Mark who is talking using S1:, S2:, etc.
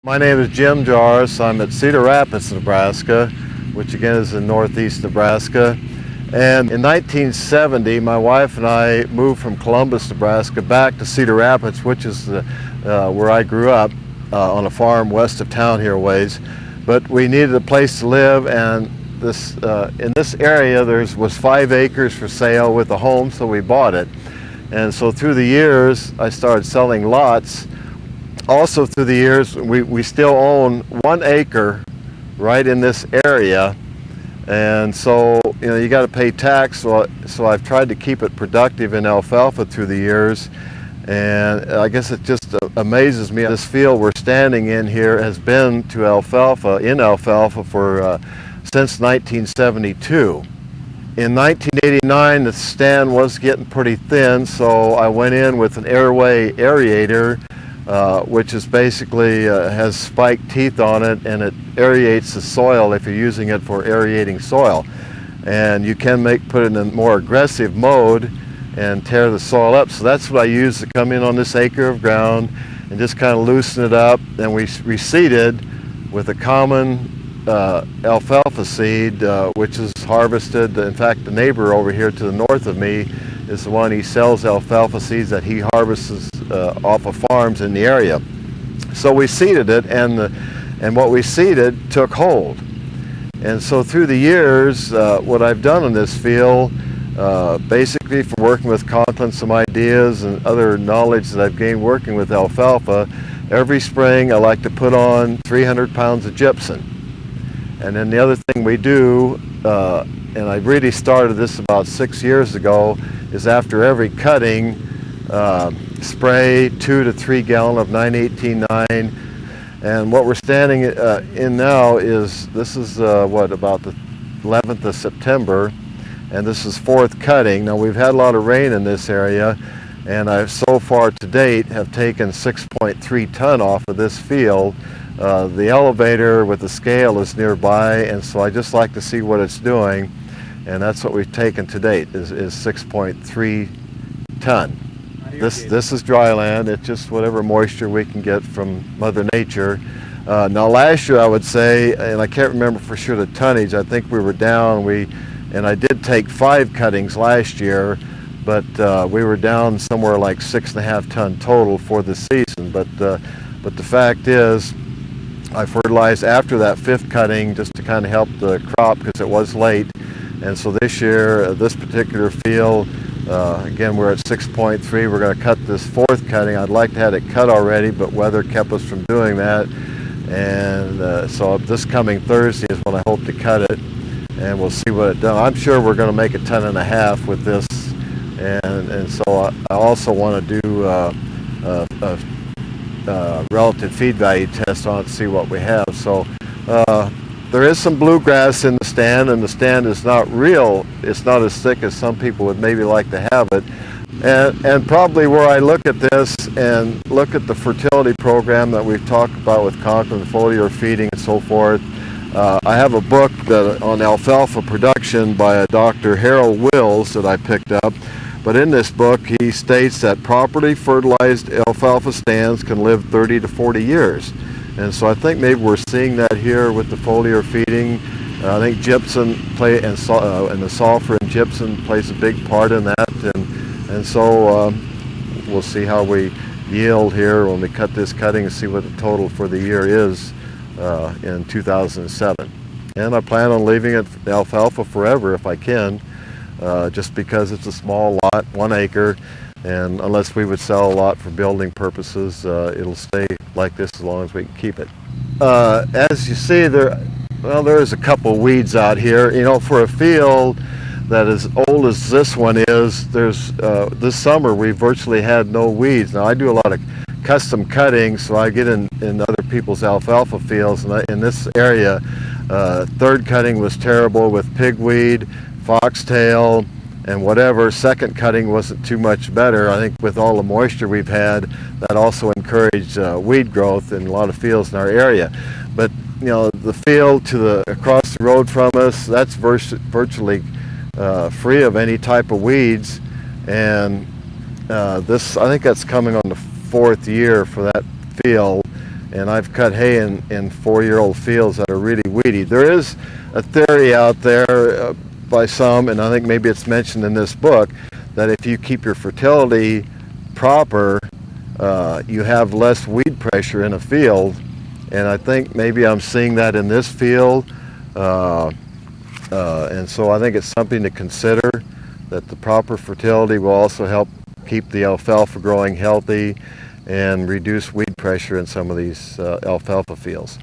S1: My name is Jim Jarosz. I'm at Cedar Rapids, Nebraska, which again is in northeast Nebraska. And in 1970, my wife and I moved from Columbus, Nebraska back to Cedar Rapids, which is where I grew up on a farm west of town here a ways. But we needed a place to live, and in this area there was 5 acres for sale with a home, so we bought it. And so through the years I started selling lots. Also through the years we still own 1 acre right in this area, and so you got to pay tax, so I've tried to keep it productive in alfalfa through the years. And I guess it just amazes me, this field we're standing in here has been to alfalfa for since 1972. In 1989 the stand was getting pretty thin, so I went in with an airway aerator, which is basically has spiked teeth on it, and it aerates the soil if you're using it for aerating soil. And you can put it in a more aggressive mode and tear the soil up. So that's what I use to come in on this acre of ground and just kind of loosen it up. And we reseeded with a common alfalfa seed, which is harvested. In fact, the neighbor over here to the north of me is the one, he sells alfalfa seeds that he harvests off of farms in the area. So we seeded it, and what we seeded took hold. And so through the years, what I've done in this field, basically from working with Conklin, some ideas and other knowledge that I've gained working with alfalfa, every spring I like to put on 300 pounds of gypsum. And then the other thing we do, and I really started this about 6 years ago, is after every cutting, spray 2 to 3 gallon of 9-18-9. And what we're standing in now is, this is about the 11th of September, and this is 4th cutting. Now we've had a lot of rain in this area, and I've so far to date have taken 6.3 ton off of this field. The elevator with the scale is nearby, and so I just like to see what it's doing, and that's what we've taken to date, is 6.3 ton. This is dry land. It's just whatever moisture we can get from Mother Nature. Now last year I would say, and I can't remember for sure the tonnage, I think we were down, and I did take 5 cuttings last year, but we were down somewhere like 6.5 ton total for the season. But the fact is, I fertilized after that 5th cutting just to kind of help the crop because it was late. And so this year, this particular field, again, we're at 6.3. We're going to cut this 4th cutting. I'd like to have it cut already, but weather kept us from doing that. And so this coming Thursday is when I hope to cut it, and we'll see what it does. I'm sure we're going to make 1.5 tons with this. And so I also want to do a relative feed value test on it to see what we have. So there is some bluegrass in the stand, and the stand is not real. It's not as thick as some people would maybe like to have it. And probably where I look at this and look at the fertility program that we've talked about with Conklin, foliar feeding and so forth, I have a book on alfalfa production by a Dr. Harold Wills that I picked up. But in this book, he states that properly fertilized alfalfa stands can live 30 to 40 years. And so I think maybe we're seeing that here with the foliar feeding. I think gypsum and the sulfur in gypsum plays a big part in that. And so we'll see how we yield here when we cut this cutting and see what the total for the year is in 2007. And I plan on leaving it alfalfa forever if I can. Just because it's a small lot, 1 acre, and unless we would sell a lot for building purposes, it'll stay like this as long as we can keep it. As you see, there is a couple weeds out here. For a field that as old as this one is, this summer we virtually had no weeds. Now I do a lot of custom cutting, so I get in other people's alfalfa fields, and in this area, 3rd cutting was terrible with pigweed, foxtail, and whatever. 2nd cutting wasn't too much better. I think with all the moisture we've had, that also encouraged weed growth in a lot of fields in our area. But the field across the road from us, that's virtually free of any type of weeds, and I think that's coming on the 4th year for that field. and I've cut hay in 4-year-old fields that are really weedy. There is a theory out there by some, and I think maybe it's mentioned in this book, that if you keep your fertility proper, you have less weed pressure in a field, and I think maybe I'm seeing that in this field, and so I think it's something to consider, that the proper fertility will also help keep the alfalfa growing healthy and reduce weed pressure in some of these alfalfa fields.